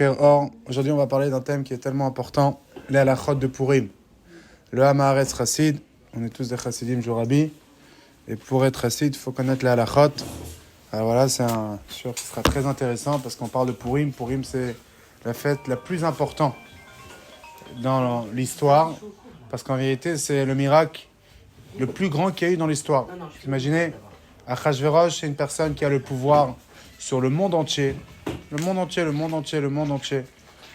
Or, aujourd'hui, on va parler d'un thème qui est tellement important, les halachot de Purim. Le Hamaharetz Chassid, on est tous des Chassidim Jourabi, et pour être Chassid, il faut connaître les halachot. Alors voilà, c'est sûr que ce sera très intéressant parce qu'on parle de Purim. Purim, c'est la fête la plus importante dans l'histoire, parce qu'en vérité, c'est le miracle le plus grand qu'il y a eu dans l'histoire. Vous imaginez, Achashverosh, c'est une personne qui a le pouvoir sur le monde entier. Le monde entier.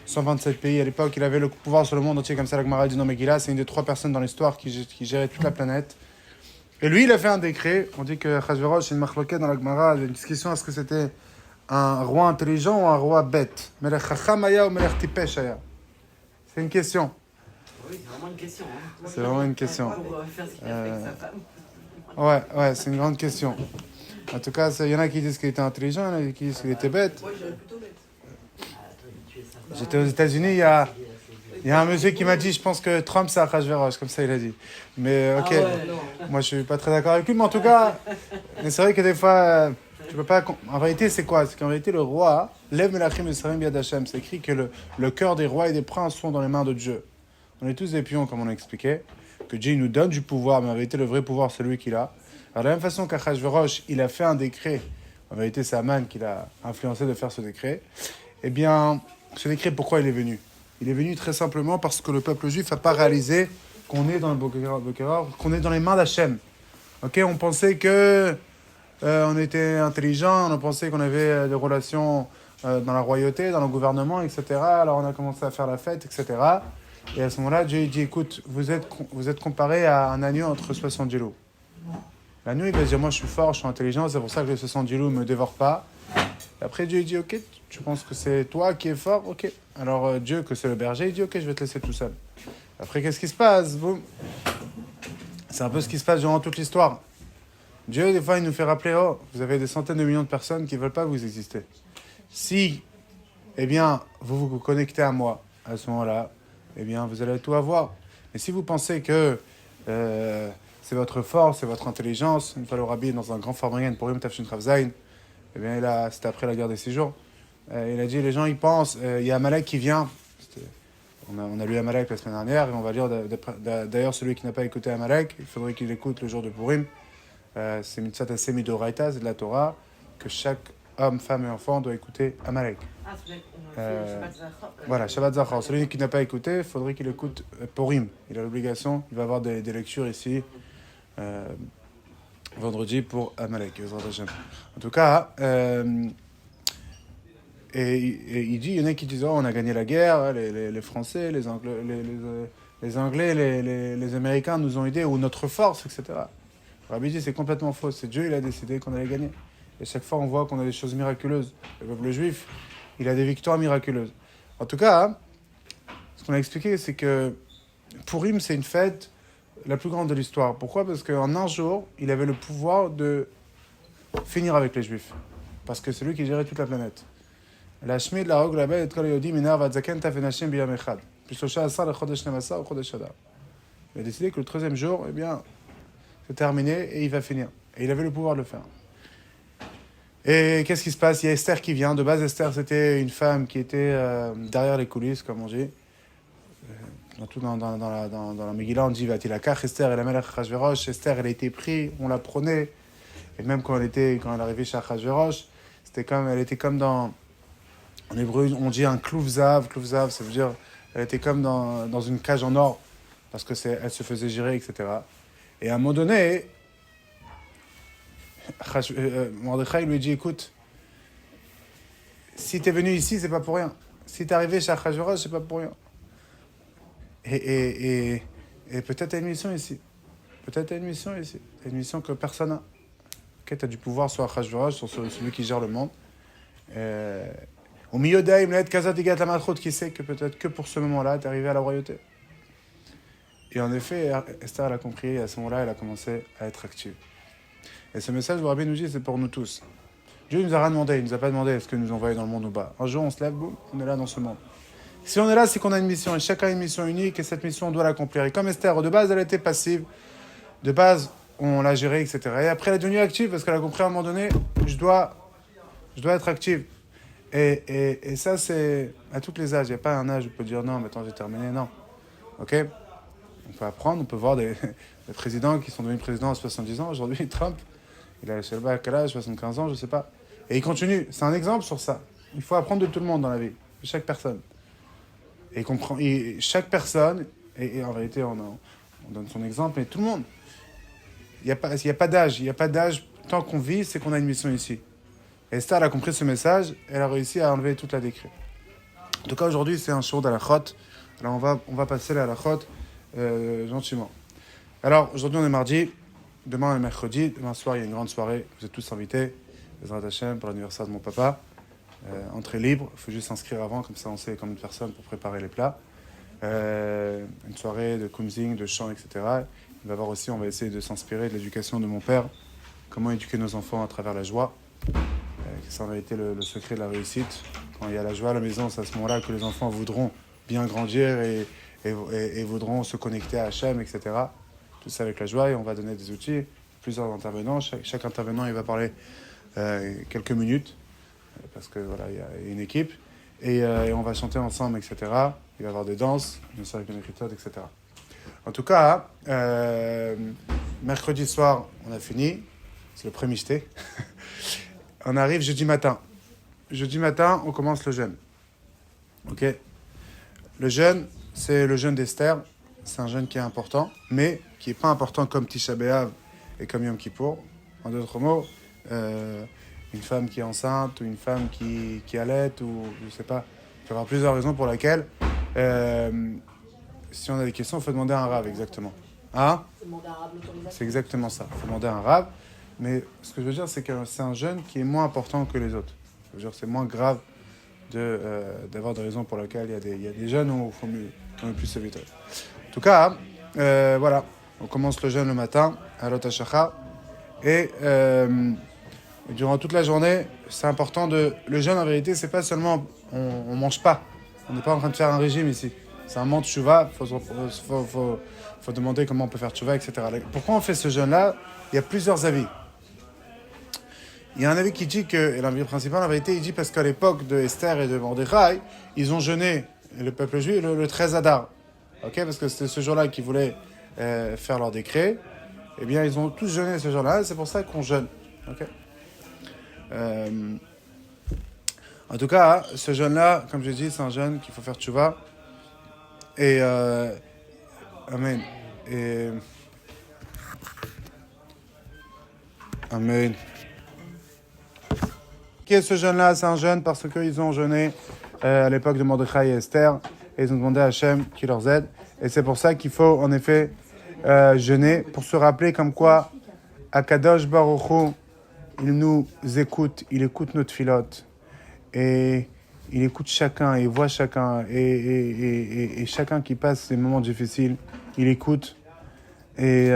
127 pays. À l'époque, il avait le pouvoir sur le monde entier, comme ça la Gemara dit dans Megillah. C'est une des 3 personnes dans l'histoire qui gérait toute la planète. Et lui, il a fait un décret. On dit que Achashverosh, c'est une marloquette dans la Gemara. Il y a une discussion, est-ce que c'était un roi intelligent ou un roi bête? Melech Chacham aya ou Melech Tipesh aya? C'est une question. Oui, c'est vraiment une question. Hein. C'est vraiment une question. Pour faire ce qu'il a fait avec sa femme. Ouais, c'est une grande question. En tout cas, il y en a qui disent qu'il était intelligent, il y en a qui disent qu'il était bête. Moi, j'aurais plutôt bête. J'étais aux États-Unis, il y a un monsieur qui m'a dit, je pense que Trump c'est Achashverosh, comme ça il a dit. Mais ok, moi je suis pas très d'accord avec lui, mais en tout cas, mais c'est vrai que des fois, tu peux pas. En réalité, c'est quoi? C'est qu'en réalité, le roi, Lev Melachim Yisraël Biad Hashem, c'est écrit que le cœur des rois et des princes sont dans les mains de Dieu. On est tous des pions, comme on a expliqué, que Dieu nous donne du pouvoir, mais en réalité, le vrai pouvoir, c'est lui qui l'a. Alors, de la même façon qu'Achashverosh, il a fait un décret, en vérité, c'est Aman qui l'a influencé de faire ce décret, eh bien, ce décret, pourquoi il est venu? Il est venu très simplement parce que le peuple juif n'a pas réalisé qu'on est dans le Bokeror, qu'on est dans les mains d'Hachem. Ok, on pensait que on était intelligent, on pensait qu'on avait des relations dans la royauté, dans le gouvernement, etc. Alors on a commencé à faire la fête, etc. Et à ce moment-là, Dieu dit, écoute, vous êtes comparé à un agneau entre 70 loups. L'agneau, il va se dire, moi je suis fort, je suis intelligent, c'est pour ça que les 70 loups ne me dévorent pas. Et après, Dieu dit, ok, tu penses que c'est toi qui es fort? Ok. Alors Dieu, que c'est le berger, il dit, ok, je vais te laisser tout seul. Après, qu'est-ce qui se passe? Boum. C'est un peu ce qui se passe durant toute l'histoire. Dieu, des fois, il nous fait rappeler, oh, vous avez des centaines de millions de personnes qui ne veulent pas que vous existez. Si, eh bien, vous vous connectez à moi, à ce moment-là, eh bien, vous allez tout avoir. Et si vous pensez que c'est votre force, c'est votre intelligence, une fois le rabbi dans un grand Farbringen pour Yom Tafshin Rav Zayin, eh bien, c'était après la guerre des 6 jours. Il a dit, les gens, ils pensent, il y a Amalek qui vient. On a lu Amalek la semaine dernière, et on va lire d'ailleurs celui qui n'a pas écouté Amalek, il faudrait qu'il écoute le jour de Purim. C'est Mitzvot Aseh Midoraita, c'est de la Torah, que chaque homme, femme et enfant doit écouter Amalek. Ah, c'est Shabbat Zachor. Voilà, Shabbat Zachor. Celui qui n'a pas écouté, il faudrait qu'il écoute Purim. Il a l'obligation, il va avoir des lectures ici, vendredi pour Amalek. En tout cas, et il dit, il y en a qui disent, oh, on a gagné la guerre, les Français, les Anglais, les Américains nous ont aidés, ou notre force, etc. Le Rabbi dit, c'est complètement faux. C'est Dieu, il a décidé qu'on allait gagner. Et chaque fois, on voit qu'on a des choses miraculeuses. Le peuple juif, il a des victoires miraculeuses. En tout cas, ce qu'on a expliqué, c'est que Purim, c'est une fête la plus grande de l'histoire. Pourquoi? Parce qu'en un jour, il avait le pouvoir de finir avec les Juifs. Parce que c'est lui qui gérait toute la planète. La Shmid, la Hog, la Bel, et Kol Yodim, Minar, Vatzaken, Tafenashim, Biyam Echad. Puis Shosha Asar, le Chodesh Namasa, ou Chodesh Adar. Il a décidé que le 13e jour, eh bien, c'est terminé et il va finir. Et il avait le pouvoir de le faire. Et qu'est-ce qui se passe? Il y a Esther qui vient. De base, Esther, c'était une femme qui était derrière les coulisses, comme on dit. Dans la Megillah, on dit Vatilakach, Esther et la Melech Achashverosh. Esther, elle a été prise, on la prenait. Et même quand elle arrivait chez Achashverosh, elle était comme dans. En hébreu, on dit un klouvzav. Klouvzav, ça veut dire elle était comme dans une cage en or, parce que elle se faisait gérer, etc. Et à un moment donné, Mordechai lui dit, écoute, si tu es venu ici, c'est pas pour rien. Si tu es arrivé chez Achashverosh, c'est pas pour rien. Et peut-être tu as une mission ici. Tu as une mission que personne n'a. Okay, tu as du pouvoir sur Achashverosh, sur celui qui gère le monde. Au milieu d'Aïm, l'aide Kazat Igat la Matrot, qui sait que peut-être que pour ce moment-là, tu es arrivé à la royauté. Et en effet, Esther, elle a compris, et à ce moment-là, elle a commencé à être active. Et ce message, le Rabbi nous dit, c'est pour nous tous. Dieu nous a rien demandé, il nous a pas demandé est-ce que nous envoyer dans le monde ou pas. Un jour, on se lève, boum, on est là dans ce monde. Si on est là, c'est qu'on a une mission, et chacun a une mission unique, et cette mission, on doit l'accomplir. Et comme Esther, de base, elle était passive, de base, on l'a gérée, etc. Et après, elle est devenue active, parce qu'elle a compris à un moment donné, je dois être active. Et ça, c'est à tous les âges. Il n'y a pas un âge où on peut dire non, maintenant j'ai terminé. Non. Ok? On peut apprendre, on peut voir des présidents qui sont devenus présidents à 70 ans. Aujourd'hui, Trump, il a, je sais pas à quel âge, 75 ans, je ne sais pas. Et il continue. C'est un exemple sur ça. Il faut apprendre de tout le monde dans la vie, de chaque personne. Et, chaque personne, et en réalité, on donne son exemple, mais tout le monde. Il n'y a pas d'âge. Il n'y a pas d'âge. Tant qu'on vit, c'est qu'on a une mission ici. Et Esther, elle a compris ce message, elle a réussi à enlever toute la décret. En tout cas, aujourd'hui, c'est un show d'Halachot. Alors, on va passer la Halachot gentiment. Alors, aujourd'hui, on est mardi. Demain, on est mercredi. Demain soir, il y a une grande soirée. Vous êtes tous invités. Bezrat Hashem, pour l'anniversaire de mon papa. Entrée libre. Il faut juste s'inscrire avant, comme ça, on sait combien de personnes pour préparer les plats. Une soirée de kumzing, de chant, etc. Il va y avoir aussi, on va essayer de s'inspirer de l'éducation de mon père. Comment éduquer nos enfants à travers la joie. C'est en réalité le secret de la réussite. Quand il y a la joie à la maison, c'est à ce moment-là que les enfants voudront bien grandir et voudront se connecter à Hachem, etc. Tout ça avec la joie, et on va donner des outils. Plusieurs intervenants. Chaque intervenant, il va parler quelques minutes, parce que voilà, il y a une équipe. Et on va chanter ensemble, etc. Il va y avoir des danses, bien sûr avec une écriture, etc. En tout cas, mercredi soir, on a fini. C'est le premier jeté. On arrive jeudi matin. Jeudi matin, on commence le jeûne. Ok? Le jeûne, c'est le jeûne d'Esther. C'est un jeûne qui est important, mais qui n'est pas important comme Tisha B'Av et comme Yom Kippour. En d'autres mots, une femme qui est enceinte ou une femme qui allait, ou je ne sais pas. Il peut y avoir plusieurs raisons pour lesquelles, si on a des questions, il faut demander à un rave, exactement. Hein? C'est exactement ça. Il faut demander à un rave. Mais ce que je veux dire, c'est que c'est un jeûne qui est moins important que les autres. Je veux dire, c'est moins grave d'avoir des raisons pour lesquelles il y a des jeûnes où il faut mieux plus s'éviter. En tout cas, voilà. On commence le jeûne le matin, à l'Ot HaShachar. Et durant toute la journée, c'est important de... Le jeûne, en vérité, c'est pas seulement... On mange pas. On n'est pas en train de faire un régime ici. C'est un moment de tchouva. Faut demander comment on peut faire tchouva, etc. Pourquoi on fait ce jeûne-là? Il y a plusieurs avis. Il y a un avis qui dit que, et l'avis principal, en vérité, il dit parce qu'à l'époque de Esther et de Mordechai, ils ont jeûné, le peuple juif, le 13 Adar. Ok, parce que c'était ce jour-là qu'ils voulaient faire leur décret. Eh bien, ils ont tous jeûné ce jour-là, et c'est pour ça qu'on jeûne. Ok. En tout cas, ce jeûne-là, comme je dis, c'est un jeûne qu'il faut faire tchouva. Et Amen. Et Amen. Qui est ce jeûne-là? C'est un jeûne parce qu'ils ont jeûné à l'époque de Mordechai et Esther, et ils ont demandé à Hachem qui leur aide. Et c'est pour ça qu'il faut en effet jeûner, pour se rappeler comme quoi Akadosh Baruch Hu, il nous écoute, il écoute notre filote, et il écoute chacun, il voit chacun, et chacun qui passe ces moments difficiles, il écoute. Et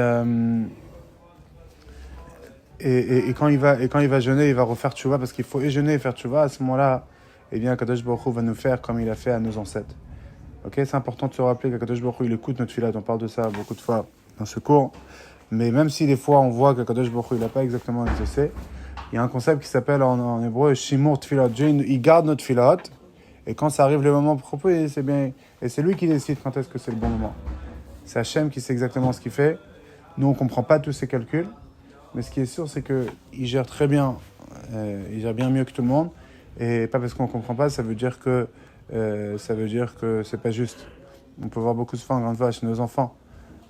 quand il va jeûner, il va refaire tchouva, parce qu'il faut jeûner et faire tchouva. À ce moment-là, eh bien, Kadosh Baruch Hu va nous faire comme il a fait à nos ancêtres. Ok, c'est important de se rappeler que Kadosh Baruch Hu, il écoute notre filote. On parle de ça beaucoup de fois dans ce cours. Mais même si des fois on voit que Kadosh Baruch Hu, il n'a pas exactement exaucé, il y a un concept qui s'appelle en hébreu Shimur Tfilot. Dieu, il garde notre filote. Et quand ça arrive le moment propre, c'est bien. Et c'est lui qui décide quand est-ce que c'est le bon moment. C'est Hachem qui sait exactement ce qu'il fait. Nous, on ne comprend pas tous ses calculs. Mais ce qui est sûr, c'est qu'il gère très bien. Il gère bien mieux que tout le monde. Et pas parce qu'on ne comprend pas, ça veut dire que c'est pas juste. On peut voir beaucoup de fois en grande vache chez nos enfants.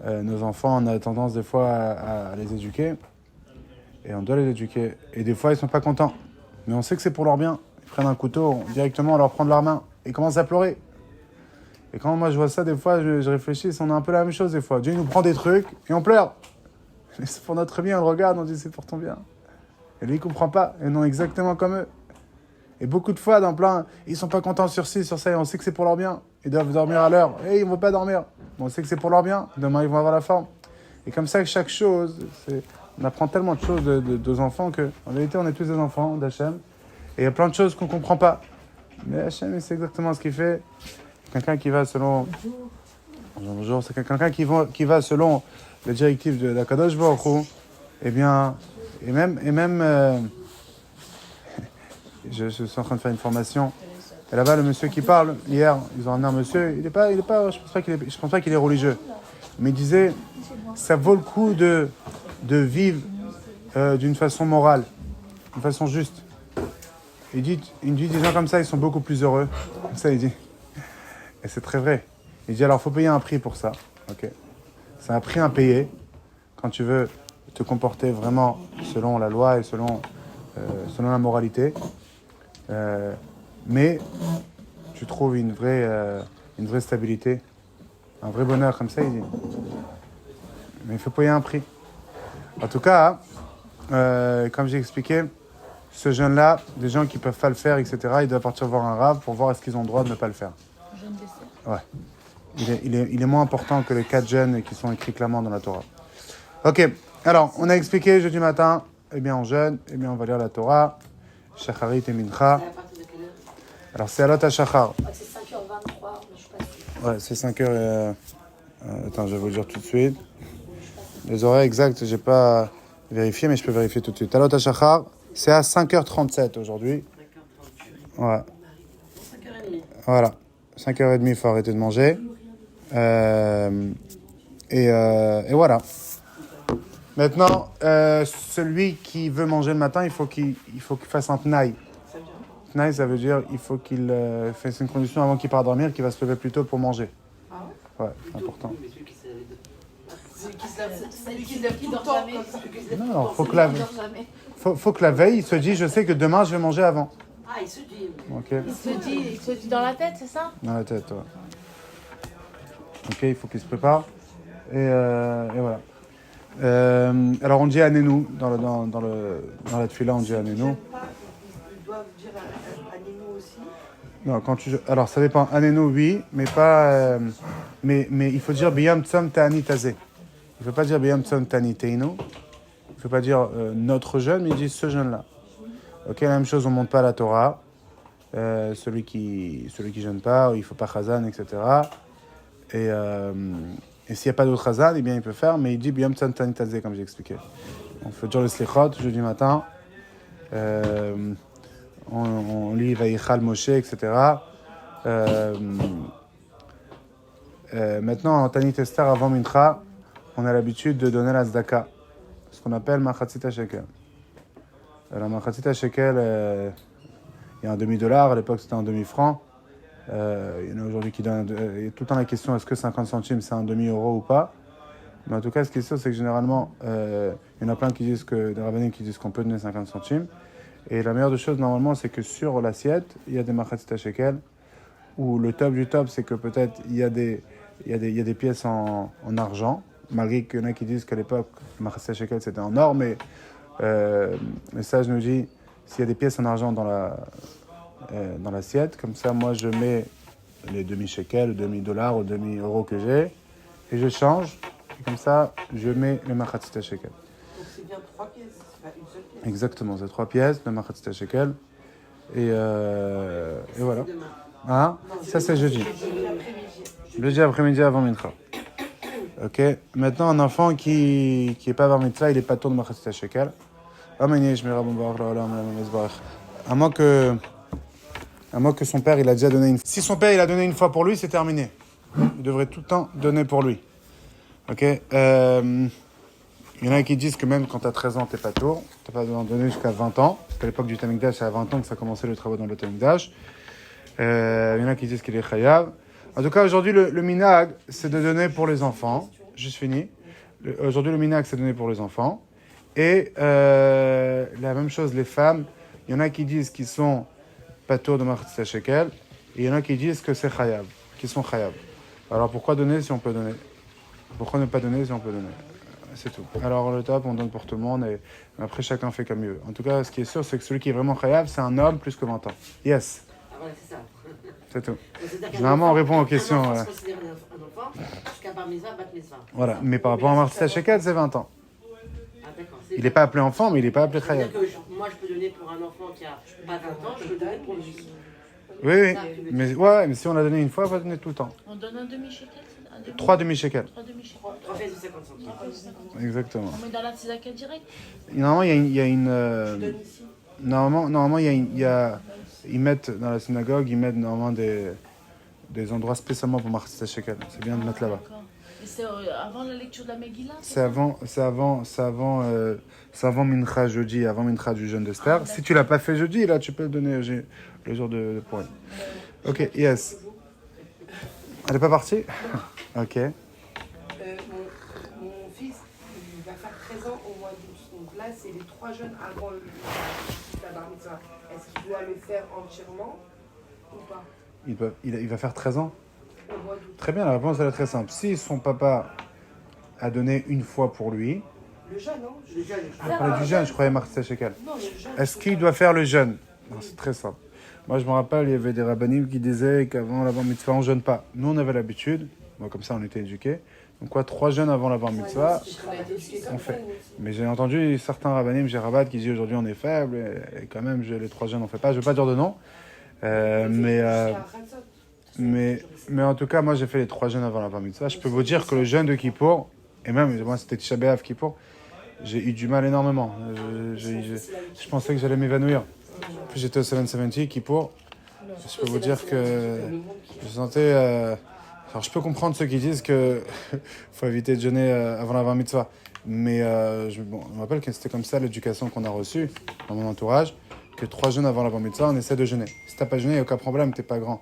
Nos enfants, on a tendance des fois à les éduquer. Et on doit les éduquer. Et des fois, ils ne sont pas contents. Mais on sait que c'est pour leur bien. Ils prennent un couteau, directement, on leur prend de leur main. Ils commencent à pleurer. Et quand moi je vois ça, des fois, je réfléchis, on a un peu la même chose des fois. Dieu nous prend des trucs et on pleure. Et c'est pour notre bien, on le regarde, on dit c'est pour ton bien. Et lui, il ne comprend pas. Et non, exactement comme eux. Et beaucoup de fois, dans plein, ils ne sont pas contents sur ci, sur ça, et on sait que c'est pour leur bien. Ils doivent dormir à l'heure. Et ils ne vont pas dormir. Mais on sait que c'est pour leur bien. Demain, ils vont avoir la forme. Et comme ça, chaque chose, on apprend tellement de choses de enfants que, en vérité, on est tous des enfants d'Hachem. Et il y a plein de choses qu'on ne comprend pas. Mais Hachem, c'est exactement ce qu'il fait. Quelqu'un qui va selon... Bonjour, c'est quelqu'un qui va selon les directives de la Kadosh Baruch Hu. Eh bien, et même je suis en train de faire une formation. Et là-bas, le monsieur qui parle, hier, ils ont amené un monsieur, je pense pas qu'il est religieux. Mais il disait, ça vaut le coup de vivre d'une façon morale, d'une façon juste. Il dit, des gens comme ça, ils sont beaucoup plus heureux. Comme ça, il dit. Et c'est très vrai. Il dit, alors, il faut payer un prix pour ça. Ok. C'est un prix à payer quand tu veux te comporter vraiment selon la loi et selon la moralité. Mais tu trouves une vraie stabilité, un vrai bonheur, comme ça, il dit. Mais il faut payer un prix. En tout cas, comme j'ai expliqué, ce jeune-là, des gens qui ne peuvent pas le faire, etc., ils doivent partir voir un rave pour voir est-ce qu'ils ont le droit de ne pas le faire. Jeune dessert. Ouais. Il est moins important que les 4 jeûnes qui sont écrits clairement dans la Torah. Ok, alors, on a expliqué jeudi matin, eh bien on jeûne, eh bien on va lire la Torah, Shacharit et Mincha. C'est à partir de quelle heure? Alors c'est Alot HaShachar. C'est 5h23, mais je suis pas sûre. Ouais, c'est 5 heures. Attends, je vais vous le dire tout de suite. Les horaires exacts, j'ai pas vérifié, mais je peux vérifier tout de suite. Alot HaShachar, c'est à 5h37 aujourd'hui. Ouais. 5h30. Voilà. 5h30, il faut arrêter de manger. Et voilà. Maintenant, celui qui veut manger le matin, il faut qu'il fasse un tnaï. Tnaï, ça veut dire il faut qu'il fasse une condition avant qu'il parte dormir, qu'il va se lever plus tôt pour manger. Ah ouais? Ouais, c'est important. Mais celui qui se lève Celui qui dort jamais. Non, faut que la veille, il se dise, je sais que demain, je vais manger avant. Ah, il se dit. Ok. Il se dit dans la tête, c'est ça? Dans la tête, ouais. Ok, il faut qu'il se prépare. Et voilà. Alors, on dit Anénou. Dans la tefila, on dit Anénou. Ils doivent dire Anénou aussi. Non, alors, ça dépend. Anénou, oui, mais pas. Mais il faut dire Biyam Tsam Ta'ani Tazé. Il ne faut pas dire Biyam Tsam Ta'ani Teinu. Il ne faut pas dire notre jeûne, mais il dit ce jeûne-là. Ok, la même chose, on ne monte pas la Torah. Celui qui jeûne pas, il ne faut pas chazan, etc. Et s'il n'y a pas d'autre chazan, eh bien il peut faire, mais il dit Biyam Tsam Ta'ani Tazé, comme j'ai expliqué. On fait dire le slichot jeudi matin. On lit Vayichal Moshe, etc. Maintenant, en Tanit Esther, avant Mincha, on a l'habitude de donner la tzedaka, ce qu'on appelle Machatzit HaShekel. La Machatzit HaShekel, il y a un demi-dollar, à l'époque c'était un demi-franc. Il y en a aujourd'hui qui donnent. Il y a tout le temps la question est-ce que 50 centimes c'est un demi-euro ou pas. Mais en tout cas, ce qui est sûr, c'est que généralement, il y en a plein qui disent des rabbinés qui disent qu'on peut donner 50 centimes. Et la meilleure des choses, normalement, c'est que sur l'assiette, il y a des Machatzit HaShekel, où le top du top, c'est que peut-être il y a des pièces en argent, malgré qu'il y en a qui disent qu'à l'époque, Machatzit HaShekel, c'était en or, mais le sage nous dit, s'il y a des pièces en argent dans l'assiette, comme ça, moi, je mets les demi-shekels, le demi-dollar ou demi-euro que j'ai, et je change, et comme ça, je mets les Machatzit HaShekel. Donc c'est bien 3 pièces, c'est pas une seule pièce. Exactement, c'est 3 pièces de Machatzit HaShekel. Et voilà. Demain. Hein? Ça, c'est jeudi. Jeudi après-midi avant Mincha. Ok. Maintenant, un enfant qui est pas bar mitzvah, il est pas tour de Machatzit HaShekel. À moins que son père, il a déjà donné une fois. Si son père, il a donné une fois pour lui, c'est terminé. Il devrait tout le temps donner pour lui. Ok. Il y en a qui disent que même quand tu as 13 ans, tu n'es pas tour. Tu n'as pas besoin de donner jusqu'à 20 ans. Parce qu'à l'époque du Tamikdash, c'est à 20 ans que ça a commencé le travail dans le Tamikdash. Il y en a qui disent qu'il est chayav. En tout cas, aujourd'hui, le minhag, c'est de donner pour les enfants. Juste fini. Aujourd'hui, le minhag, c'est de donner pour les enfants. Et la même chose, les femmes. Il y en a qui disent qu'ils sont patour de Machatzit HaShekel. Et il y en a qui disent que c'est chayav, qu'ils sont chayav. Alors pourquoi donner si on peut donner? Pourquoi ne pas donner si on peut donner? C'est tout. Alors le top, on donne pour tout le monde et après chacun fait comme il veut. En tout cas, ce qui est sûr, c'est que celui qui est vraiment chayav, c'est un homme plus que 20 ans. Yes. Ah voilà, c'est ça. C'est tout. C'est-à-dire Généralement, on répond aux questions. Un enfant se considère un enfant jusqu'à bar mitzvah, bat mitzvah. Voilà. Mais par rapport à Machatzit HaShekel, c'est 20 ans. Ah d'accord. Il n'est pas appelé enfant, mais il n'est pas appelé chayav. C'est-à-dire que moi, je peux donner pour un enfant qui a pas 20 ans, je peux donner pour lui. Oui. Mais si on l'a donné une fois, on va donner tout le temps. On donne un demi-shekel? 3 demi-shekels. 3 demi-shekel. 3 pièces de 50 centimes. Exactement. On met dans la tzedaka direct? Normalement, il y a une. Je donne ici. Normalement ils mettent dans la synagogue, ils mettent normalement des endroits spécialement pour Martzeh Shekel. C'est bien de mettre là-bas. D'accord. Et c'est avant la lecture de la Megillah? C'est avant Mincha jeudi, avant Mincha du jeûne d'Esther. Si tu l'as pas fait jeudi, là, tu peux le donner le jour de Purim. Ok, yes. Elle est pas partie? Ok. Mon fils, il va faire 13 ans au mois d'août. Donc là, c'est les 3 jeunes avant la bar mitzvah. Est-ce qu'il doit le faire entièrement ou pas? Il va faire 13 ans? Au mois d'août. Très bien, la réponse elle est très simple. Si son papa a donné une fois pour lui, Le jeune, non? Le jeune. je parlais du jeûne, je croyais Martzeh Shekel. Non, le jeune. Est-ce qu'il doit faire le jeûne? Non, c'est très simple. Moi, je me rappelle, il y avait des rabbinim qui disaient qu'avant la bar mitzvah, on ne jeûne pas. Nous, on avait l'habitude, moi, comme ça, on était éduqués. Donc, 3 jeûnes avant la bar mitzvah, on fait. Mais j'ai entendu certains rabbinim, j'ai rabat, qui disent aujourd'hui on est faible, et quand même, les 3 jeûnes, on ne fait pas. Je ne veux pas dire de nom. Mais en tout cas, moi, j'ai fait les 3 jeûnes avant la bar mitzvah. Je peux vous dire que le jeûne de Kippour, et même, moi, c'était Tisha B'Av Kippour, j'ai eu du mal énormément. Je pensais que j'allais m'évanouir. Puis j'étais au 770 Kippour. Je peux vous dire que je sentais... Alors, je peux comprendre ceux qui disent qu'il faut éviter de jeûner avant la bar mitzvah. Mais je me rappelle que c'était comme ça l'éducation qu'on a reçue dans mon entourage, que 3 jeûnes avant la bar mitzvah, on essaie de jeûner. Si t'as pas jeûné, il n'y a aucun problème, t'es pas grand.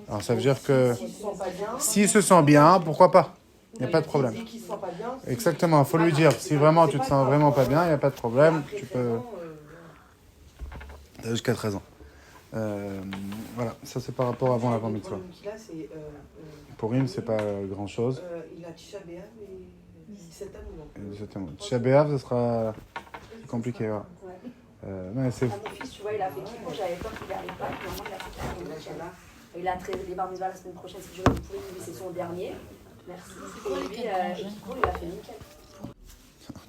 Alors ça veut dire que s'il se sent bien, pourquoi pas? Il n'y a pas de problème. Exactement, il faut lui dire. Si vraiment tu te sens vraiment pas bien, il n'y a pas de problème. Tu peux... Jusqu'à 13 ans. Voilà, ça c'est par rapport avant la bar mitzvah. Pour Rim, c'est pas grand chose. Il a Tisha B'Av et 17 ans. Exactement. Tisha B'Av, ce sera compliqué. Ouais. Non, c'est... Mon fils, tu vois, il a fait Kippour, j'avais peur qu'il n'arrive pas. Finalement, il a fait Kippour. Il a les bar mitzvah la semaine prochaine, si je veux, pour lui, c'est son dernier. Merci. Et lui, Kippour, il a fait nickel.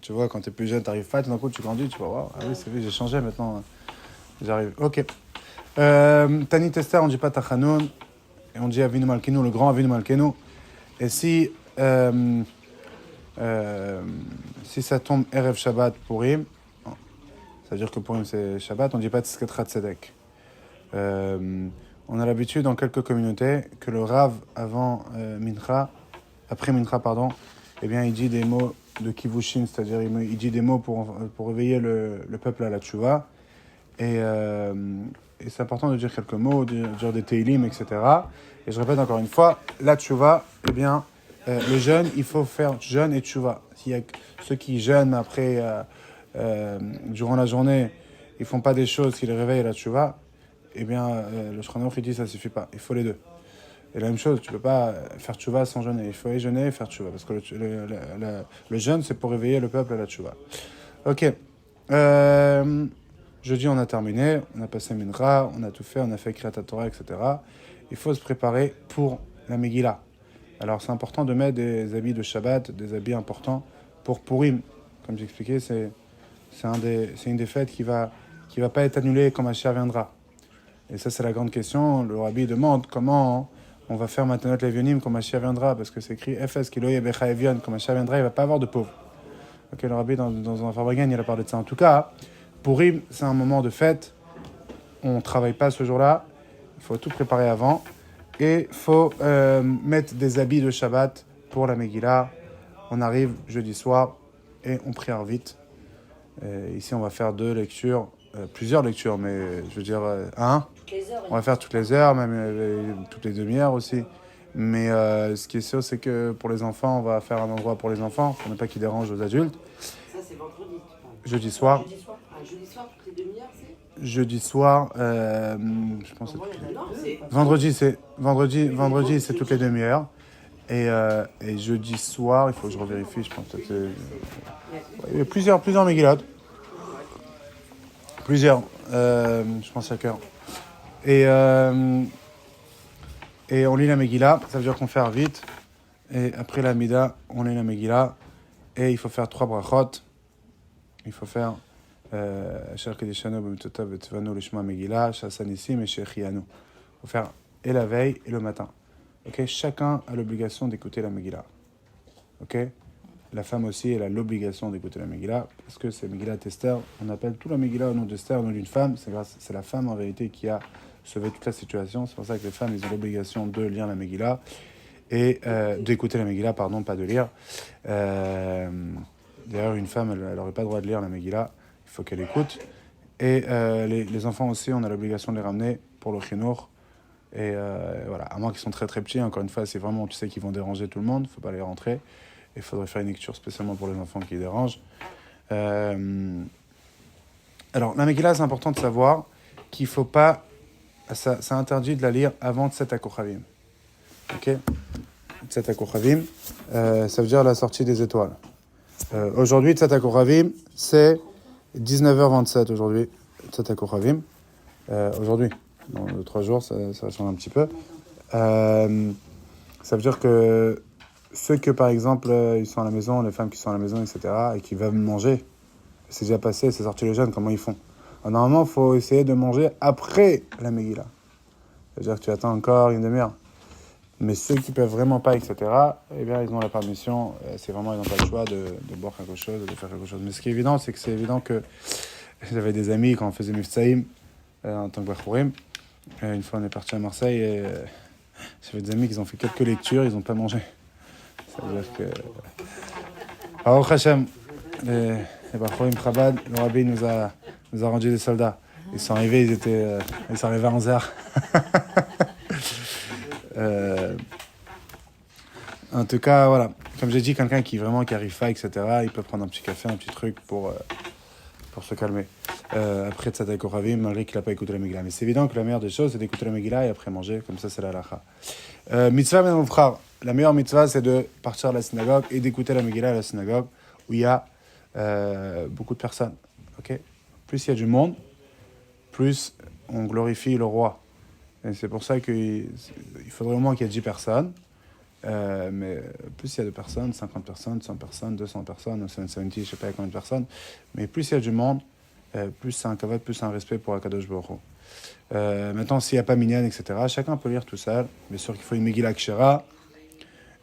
Tu vois, quand t'es plus jeune, t'arrives pas, tout d'un coup, tu grandis, tu vois, waouh, ah oui, c'est vrai, j'ai changé maintenant. J'arrive. Ok. Tani Tester, on dit pas Tachanoun, et on dit Avinu Malkeinu, le grand Avinu Malkeinu. Et si ça tombe Erev Shabbat Purim, ça veut dire que Purim c'est Shabbat, on dit pas Tzketrat Tzedek. On a l'habitude dans quelques communautés que le Rav avant après Mincha, pardon, eh bien il dit des mots de Kivushin, c'est-à-dire il dit des mots pour réveiller le peuple à la Tchouva. Et c'est important de dire quelques mots, de dire des Teilim, etc. Et je répète encore une fois, la Tchouva, eh bien, le jeûne, il faut faire jeûne et Tchouva. S'il y a ceux qui jeûnent après, durant la journée, ils font pas des choses qui les réveillent à la Tchouva, eh bien, le Shulchan Aruch, il dit ça suffit pas, il faut les deux. Et la même chose, tu peux pas faire Tchouva sans jeûner, il faut jeûner et faire Tchouva, parce que le jeûne, c'est pour réveiller le peuple à la Tchouva. Ok. Jeudi, on a terminé, on a passé Mincha, on a tout fait, on a fait Kriyat Torah, etc. Il faut se préparer pour la Megillah. Alors, c'est important de mettre des habits de Shabbat, des habits importants pour Purim. Comme j'expliquais, c'est une des fêtes qui va pas être annulée quand Mashiach viendra. Et ça, c'est la grande question. Le Rabbi demande comment on va faire maintenant l'Evionim quand Mashiach viendra, parce que c'est écrit Efes Kilo Yebecha Evion, quand Mashiach viendra, il ne va pas avoir de pauvres. Ok, le Rabbi, dans un Fabragan, il a parlé de ça. En tout cas, Purim, c'est un moment de fête. On ne travaille pas ce jour-là. Il faut tout préparer avant. Et il faut mettre des habits de Shabbat pour la Megillah. On arrive jeudi soir et on prière vite. Ici, on va faire 2 lectures. Plusieurs lectures, mais je veux dire on va faire toutes les heures, même toutes les demi-heures aussi. Mais ce qui est sûr, c'est que pour les enfants, on va faire un endroit pour les enfants, pour ne pas qu'ils dérangent aux adultes. Ça, c'est vendredi. Jeudi soir. Jeudi soir, toutes les demi-heures, c'est Jeudi soir, je pense que c'est... Vendredi, c'est toutes les demi-heures. Et jeudi soir, il faut que je revérifie, je pense que il y a plusieurs Megillot. Plusieurs, je pense à cœur. Et on lit la Megillah, ça veut dire qu'on fait vite. Et après la Mida, on lit la Megillah. Et il faut faire 3 brachot. Il faut faire Asher Kedishanu B'Mitotav V'Tzvanu Lishma Megillah, Shasanissim et Shechianu. Il faut faire et la veille et le matin. Ok, chacun a l'obligation d'écouter la Megillah. Ok, la femme aussi, elle a l'obligation d'écouter la Megillah, parce que c'est Megillah Esther. On appelle tout la Megillah au nom d'Esther, au nom d'une femme. C'est la femme en réalité qui a sauvé toute la situation. C'est pour ça que les femmes, ils ont l'obligation de lire la Megillah et d'écouter la Megillah, pardon, pas de lire. D'ailleurs, une femme, elle n'aurait pas le droit de lire la Megillah. Il faut qu'elle écoute. Et les enfants aussi, on a l'obligation de les ramener pour le chinour. Et voilà, à moins qu'ils sont très très petits. Encore une fois, c'est vraiment, tu sais, qu'ils vont déranger tout le monde. Il ne faut pas les rentrer. Il faudrait faire une lecture spécialement pour les enfants qui dérangent. Alors, la Megillah, c'est important de savoir qu'il ne faut pas... Ça interdit de la lire avant Tset HaKochavim. Ok ? Tset HaKochavim, ça veut dire la sortie des étoiles. Aujourd'hui, Tset HaKochavim, c'est 19h27 aujourd'hui. Tset HaKochavim. Aujourd'hui, dans 3 jours, ça va changer un petit peu. Ça veut dire que ceux que, par exemple, ils sont à la maison, les femmes qui sont à la maison, etc., et qui veulent manger, c'est déjà passé, c'est sorti les jeunes, comment ils font ? Alors, normalement, il faut essayer de manger après la Megillah. C'est-à-dire que tu attends encore une demi-heure. Mais ceux qui peuvent vraiment pas, etc., eh bien, ils ont la permission, c'est vraiment, ils n'ont pas le choix de boire quelque chose, de faire quelque chose. Mais ce qui est évident, c'est que j'avais des amis quand on faisait Mifsaïm, en tant que Bachourim. Une fois, on est parti à Marseille et j'avais des amis qui ont fait quelques lectures, ils n'ont pas mangé. C'est-à-dire que... Baruch Hashem, les Bachourim Chabad, le Rabbi nous a rendu des soldats. Ils sont arrivés, ils sont arrivés à 11h. En tout cas, voilà. Comme j'ai dit, quelqu'un qui arrive pas, etc., il peut prendre un petit café, un petit truc pour se calmer. Après Tzedek Koravim, malgré qu'il n'a pas écouté la Megillah. Mais c'est évident que la meilleure des choses, c'est d'écouter la Megillah et après manger. Comme ça, c'est la halakha. Mitzvah, mes frères. La meilleure mitzvah, c'est de partir à la synagogue et d'écouter la Megillah à la synagogue où il y a beaucoup de personnes. Okay, plus il y a du monde, plus on glorifie le roi. Et c'est pour ça qu'il faudrait au moins qu'il y ait 10 personnes. Mais plus il y a de personnes, 50 personnes, 100 personnes, 200 personnes, 170, je ne sais pas combien de personnes, mais plus il y a du monde, plus c'est un kavod, plus c'est un respect pour Akadosh Baruch Hu. Maintenant, s'il n'y a pas minyan, etc., chacun peut lire tout seul. Bien sûr qu'il faut une Megillah Kshera.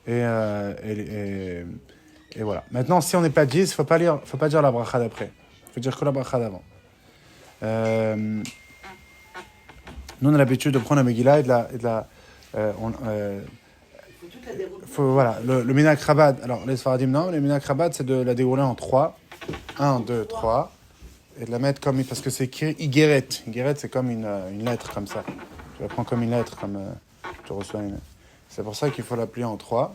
Et voilà. Maintenant, si on n'est pas 10, il ne faut pas dire la bracha d'après. Il faut dire que la bracha d'avant. Nous, on a l'habitude de prendre la Megillah et de la voilà, le Minak Rabat. Alors, les Sfaradim, non. Le Minak Rabat, c'est de la dérouler en 3. 1, 2, 3. Et de la mettre comme... Parce que c'est écrit Igeret. Igeret, c'est comme une lettre, comme ça. Tu la prends comme une lettre, comme tu reçois une... C'est pour ça qu'il faut la plier en 3.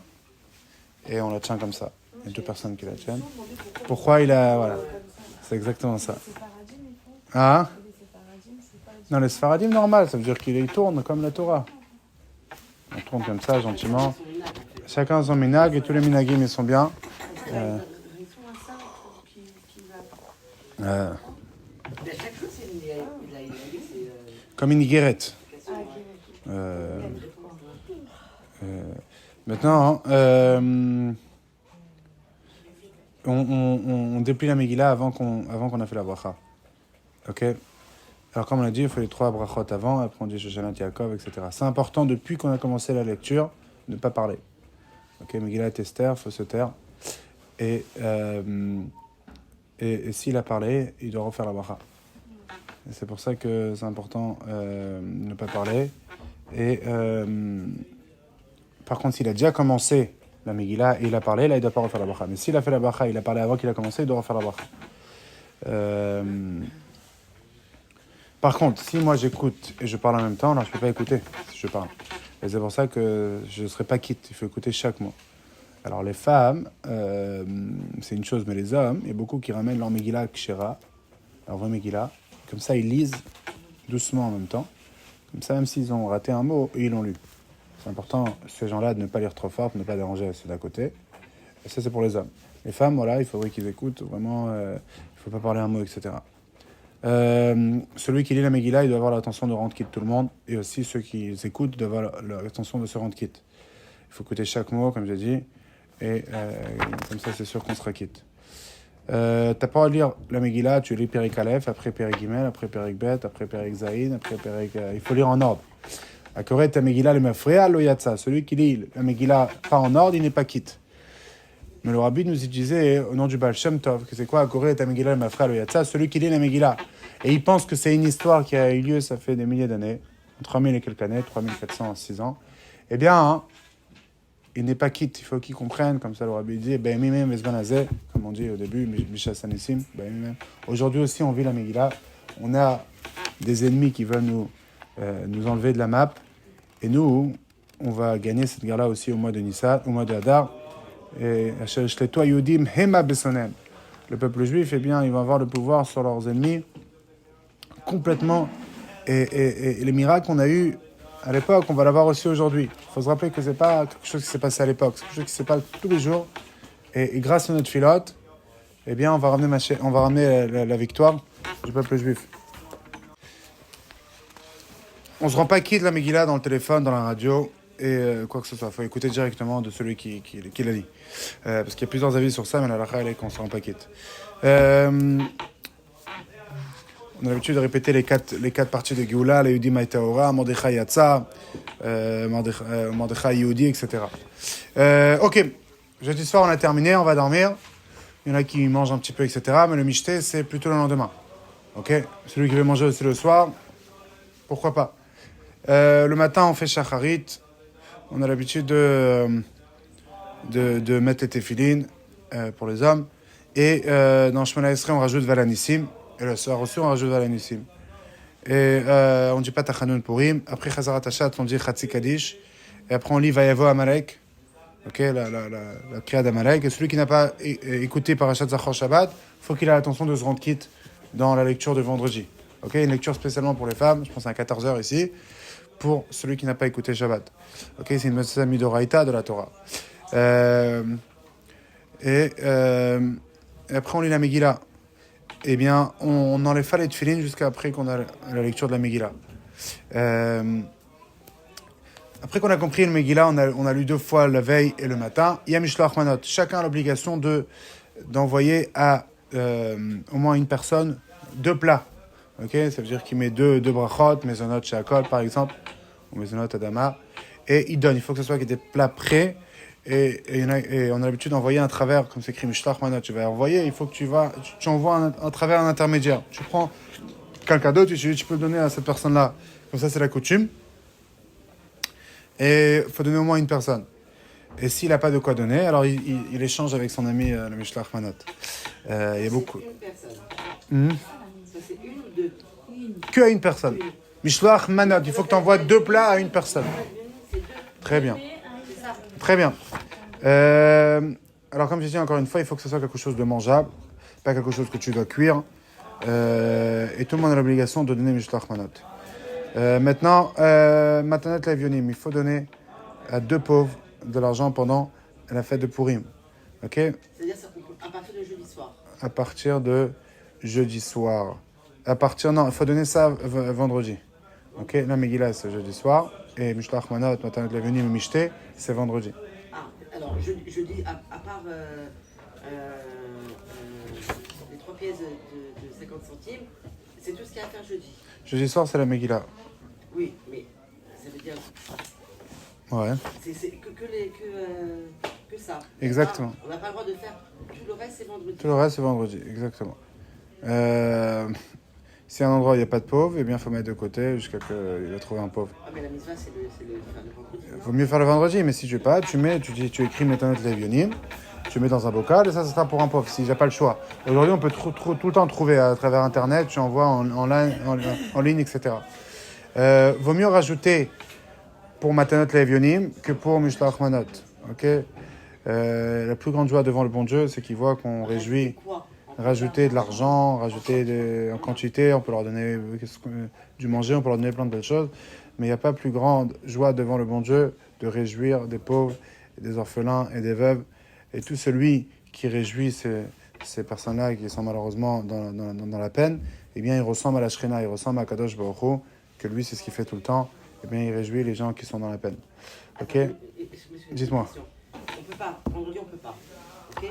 Et on la tient comme ça. Il y a 2 personnes qui la tiennent. Pourquoi il a... Voilà. C'est exactement ça. Ah? Non, les Sfaradim, normal. Ça veut dire qu'il tourne comme la Torah. On tourne comme ça, gentiment. Chacun son minag, et tous les minagim, ils sont bien. Comme une guérette. Maintenant, on déplie la Megillah avant qu'on a fait la bracha. Ok? Alors, comme on l'a dit, il faut les 3 brachot avant, après on dit Shoshanat Yaakov, etc. C'est important, depuis qu'on a commencé la lecture, de ne pas parler. Ok, Megillah et Esther, il faut se taire. Et s'il a parlé, il doit refaire la bracha. Et c'est pour ça que c'est important de ne pas parler. Et par contre, s'il a déjà commencé la Megillah et il a parlé, là, il ne doit pas refaire la bracha. Mais s'il a fait la bracha, il a parlé avant qu'il a commencé, il doit refaire la bracha. Par contre, si moi j'écoute et je parle en même temps, alors je ne peux pas écouter si je parle. Et c'est pour ça que je ne serai pas quitte, il faut écouter chaque mot. Alors les femmes, c'est une chose, mais les hommes, il y a beaucoup qui ramènent leur Megillah Kshera, leur vraie Megillah. Comme ça, ils lisent doucement en même temps. Comme ça, même s'ils ont raté un mot, ils l'ont lu. C'est important, ces gens-là, de ne pas lire trop fort, de ne pas déranger ceux d'à côté. Et ça, c'est pour les hommes. Les femmes, voilà, il faudrait qu'ils écoutent, vraiment, il ne faut pas parler un mot, etc. Celui qui lit la Megillah, il doit avoir l'attention de rendre quitte tout le monde, et aussi ceux qui écoutent doivent avoir l'attention de se rendre quitte. Il faut écouter chaque mot, comme j'ai dit, et comme ça c'est sûr qu'on sera quitte. T'as pas à lire la Megillah, tu lis Périk Aleph, après Périk Gimel, après Périk Bet, après Périk Zayin, après Périk... il faut lire en ordre. Akoret ta Megillah le mafréa lo yatsa. Celui qui lit la Megillah pas en ordre, il n'est pas quitte. Mais le rabbi nous y disait, au nom du Baal Shem Tov, que c'est quoi, Akoré et Megillah, ma frère, le Yatsa, celui qui lit la Megillah. Et il pense que c'est une histoire qui a eu lieu, ça fait des milliers d'années, 3000 et quelques années, 3406 ans. Eh bien, hein, il n'est pas quitte, il faut qu'il comprenne, comme ça le rabbi dit, ben mimem esbanazé, comme on dit au début, Misha Sanessim, ben mimem. Aujourd'hui aussi, on vit la Megillah, on a des ennemis qui veulent nous enlever de la map, et nous, on va gagner cette guerre-là aussi au mois de Nissan, au mois de Hadar. Et le peuple juif, eh bien, il va avoir le pouvoir sur leurs ennemis complètement. Et les miracles qu'on a eus à l'époque, on va l'avoir aussi aujourd'hui. Il faut se rappeler que c'est pas quelque chose qui s'est passé à l'époque, c'est quelque chose qui se passe tous les jours. Et grâce à notre filote, eh bien, on va ramener la victoire du peuple juif. On se rend pas quitte la Megillah dans le téléphone, dans la radio. Et quoi que ce soit, il faut écouter directement de celui qui l'a dit. Parce qu'il y a plusieurs avis sur ça, mais la halakha, elle est qu'on ne se rend pas quitte. On a l'habitude de répéter les quatre parties de Géoula, les Yehudi Maïtaora, Mordechai Yatsa, Mordechai Yehudi, etc. Ok, jeudi soir, on a terminé, on va dormir. Il y en a qui mangent un petit peu, etc. Mais le michté, c'est plutôt le lendemain. Ok, celui qui veut manger aussi le soir, pourquoi pas. Le matin, on fait shacharit. On a l'habitude de mettre les téphilines pour les hommes. Et dans Shemona Esrei, on rajoute Valanissim. Et le soir aussi, on rajoute Valanissim. Et on ne dit pas Tachanoun Purim. Après Chazarat Hashat, on dit Chatzi Kaddish. Et après, on lit Vayavo Amalek. Ok, la kriya d'Amalek. Et celui qui n'a pas écouté Parashat Zachor Shabbat, il faut qu'il ait l'attention de se rendre quitte dans la lecture de vendredi. Ok, une lecture spécialement pour les femmes. Je pense à 14h ici. Pour celui qui n'a pas écouté Shabbat. Ok, c'est une Moshe Midoraïta de la Torah. Et après, on lit la Megillah. Eh bien, on n'enlève pas les tefilines jusqu'à après qu'on a la lecture de la Megillah. Après qu'on a compris le Megillah, on a lu 2 fois la veille et le matin. Il y a Mishloach Manot. Chacun a l'obligation d'envoyer à au moins une personne 2 plats. Ok, ça veut dire qu'il met 2 brachot, mezonot shakol par exemple, ou mezonot adama, et il donne. Il faut que ce soit des plats prêts, et on a l'habitude d'envoyer un travers, comme c'est écrit Mishlach Manot, tu vas envoyer, il faut que tu envoies un travers, un intermédiaire. Tu prends quelqu'un d'autre, tu peux le donner à cette personne-là. Comme ça, c'est la coutume. Et il faut donner au moins une personne. Et s'il n'a pas de quoi donner, alors il échange avec son ami le Mishlach Manot. Il y a beaucoup. C'est une personne. Ça, c'est une ou 2? Que à une personne. Mishloach Manot, il faut que tu envoies 2 plats à une personne. Très bien. Très bien. Alors, comme je dis encore une fois, il faut que ce soit quelque chose de mangeable, pas quelque chose que tu dois cuire. Et tout le monde a l'obligation de donner Mishloach Manot. Maintenant, Matanat Levionim, il faut donner à 2 pauvres de l'argent pendant la fête de Purim. Ok? C'est-à-dire à partir de jeudi soir. À partir de jeudi soir. Non, il faut donner ça vendredi. Ok? La Megillah, c'est jeudi soir. Et Mishloach Manot, Matanat Levionim et Mishté, c'est vendredi. Ah, alors, jeudi, à part les 3 pièces de 50 centimes, c'est tout ce qu'il y a à faire jeudi. Jeudi soir, c'est la Megillah. Oui, mais ça veut dire... Ouais. C'est que ça. Exactement. On n'a pas le droit de faire... Tout le reste, c'est vendredi. Tout le reste, c'est vendredi, exactement. Si à un endroit, il n'y a pas de pauvre, eh bien, il faut mettre de côté jusqu'à qu'il va trouver un pauvre. Ah, mais la mitzvah, c'est le vendredi. Il vaut mieux faire le vendredi, mais si tu veux pas, tu écris Metanot Levionim, tu mets dans un bocal, et ça sera pour un pauvre, si j'ai pas le choix. Aujourd'hui, on peut tout le temps trouver à travers Internet, tu envoies en ligne, etc. Vaut mieux rajouter pour Matanot Levionim que pour Mishloach Manot. Ok? La plus grande joie devant le bon Dieu, c'est qu'il voit qu'on réjouit. Rajouter de l'argent, rajouter en quantité, on peut leur donner du manger, on peut leur donner plein de belles choses. Mais il n'y a pas plus grande joie devant le bon Dieu de réjouir des pauvres, des orphelins et des veuves. Et tout celui qui réjouit ces personnes-là qui sont malheureusement dans la peine, eh bien il ressemble à la Shrina, il ressemble à Kadosh Baruch Hu, que lui c'est ce qu'il fait tout le temps, eh bien il réjouit les gens qui sont dans la peine. Ok? Dites-moi. On peut pas, vendredi on peut pas. Ok?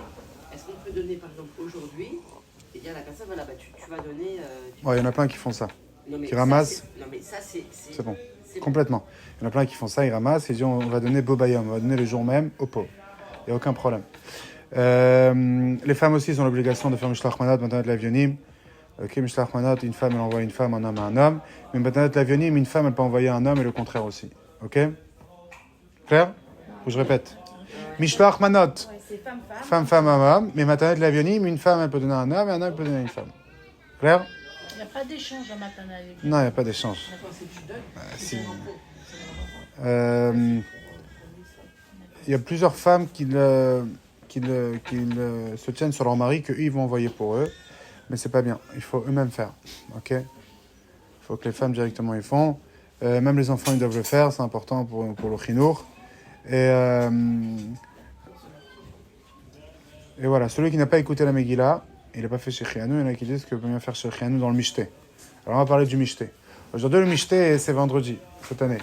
Est-ce qu'on peut donner par exemple aujourd'hui et dire à la personne, voilà, bah, tu vas donner... Ouais, il y en a plein qui font ça. Non, mais qui ramassent. Non mais ça c'est bon. Complètement. Il y en a plein qui font ça, ils ramassent et disent on va donner Bobayam, on va donner le jour même aux pauvres. Il n'y a aucun problème. Les femmes aussi ont l'obligation de faire Mishlach Manot, Matanot Lavionim. Ok, Mishlach Manot, une femme elle envoie une femme, un homme à un homme. Mais Matanot Lavionim, une femme elle peut envoyer un homme et le contraire aussi. Ok? Clair? Ou je répète? Mishlach Manot, Ouais, c'est femme. homme. Mais Matanot Lavionim, une femme elle peut donner à un homme et un homme peut donner à une femme. Clair? Il n'y a pas d'échange en maternelle. Non, il n'y a pas d'échange. Si. Il y a plusieurs femmes qui se tiennent sur leur mari qu'eux, ils vont envoyer pour eux. Mais c'est pas bien. Il faut eux-mêmes faire. Ok? Il faut que les femmes directement ils font. Même les enfants, ils doivent le faire. C'est important pour le chinour. Et voilà. Celui qui n'a pas écouté la Megillah, il n'a pas fait Shechianu. Il y en a qui disent qu'il peut bien faire Shechianu dans le Mishté. Alors, on va parler du Mishté. Aujourd'hui, le Mishté, c'est vendredi, cette année.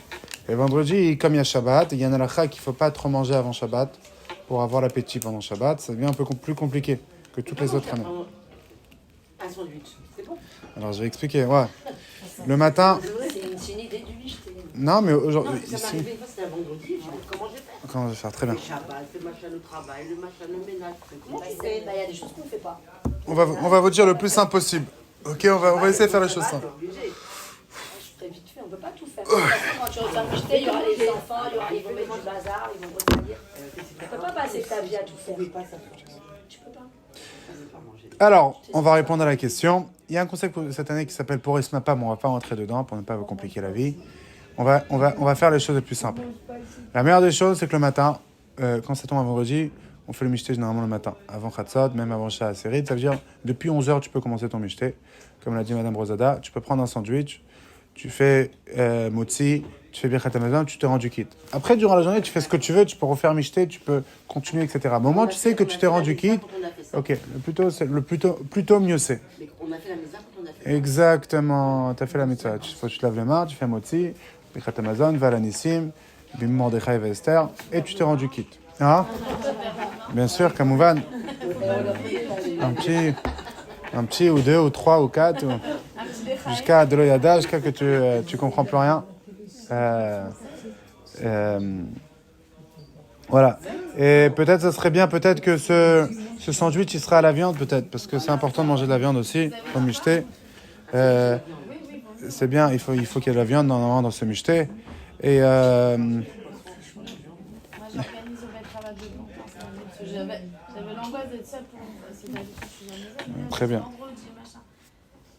Et vendredi, comme il y a Shabbat, il y a un halakha qu'il ne faut pas trop manger avant Shabbat pour avoir l'appétit pendant Shabbat. Ça devient un peu plus compliqué que toutes les autres années. Un sandwich, c'est bon. Alors, je vais expliquer. Ouais. Le matin... C'est une idée du Mishté. Non, mais aujourd'hui... Non, ça m'est arrivé une fois, c'était un vendredi, j'ai dit comment je vais faire. Comment je vais faire? Très bien. Le Shabbat, le machin, le travail, le machin, le ménage. Comment tu Il fais? y a des choses qu'on ne fait pas. On va vous dire le plus simple possible. Ok, on va essayer de faire les choses simples. Je ferai vite fait, on ne peut pas tout faire. Quand tu reviens le Mishté, il y aura les enfants, ils vont mettre du bazar, ils vont revenir. Tu ne peux pas passer ta vie à tout faire. Tu peux pas. Alors, on va répondre à la question. Il y a un concept cette année qui s'appelle Poris Mappa, mais on ne va pas rentrer dedans pour ne pas vous compliquer la vie. On va faire les choses les plus simples. La meilleure des choses, c'est que le matin, quand ça tombe un vendredi, on fait le mishté généralement le matin, avant Khatsot, même avant Shah Aserit. Ça veut dire, depuis 11h, tu peux commencer ton mishté. Comme l'a dit Madame Rosada, tu peux prendre un sandwich, tu fais motzi, tu fais birkat hamazon, tu te rends du quitte. Après, durant la journée, tu fais ce que tu veux, tu peux refaire mishté, tu peux continuer, etc. Au moment où tu sais que tu t'es rendu quitte, ok, le plutôt mieux c'est. Mais on a fait la misa quand on a fait. Exactement, tu as fait la mitzvah. Tu te laves les mains, tu fais motzi, birkat hamazon, valanissim, bim Mordechai et Esther, et tu t'es rendu quitte. Hein? Bien sûr, Kamouvan. Un petit ou deux ou trois ou quatre, jusqu'à Deloyada, jusqu'à que tu comprends plus rien. Voilà. Et peut-être ça serait bien, peut-être que ce sandwich il sera à la viande, peut-être, parce que c'est important de manger de la viande aussi, comme mishté. C'est bien, il faut qu'il y ait de la viande normalement dans ce mishté. Et Moi, j'organise au travail de long. Parce que j'avais l'angoisse d'être seule pour. C'est d'habitude, je suis jamais seule. Très bien. Vendredi, machin.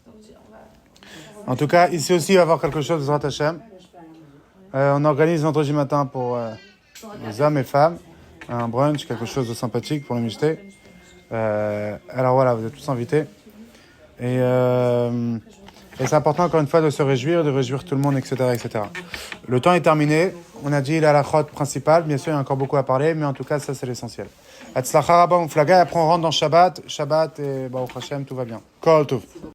Donc, on va. En tout cas, ici aussi, il va y avoir quelque chose de Zrat Hashem. On organise vendredi matin pour les hommes et femmes un brunch, quelque chose de sympathique pour le mishté. Alors voilà, vous êtes tous invités. Et c'est important, encore une fois, de se réjouir, de réjouir tout le monde, etc., etc. Le temps est terminé. On a dit la halachot principale. Bien sûr, il y a encore beaucoup à parler, mais en tout cas, ça, c'est l'essentiel. Hatzlacha rabba umflaga. Après, on rentre dans Shabbat. Shabbat et Baruch Hashem, tout va bien. Kol tov.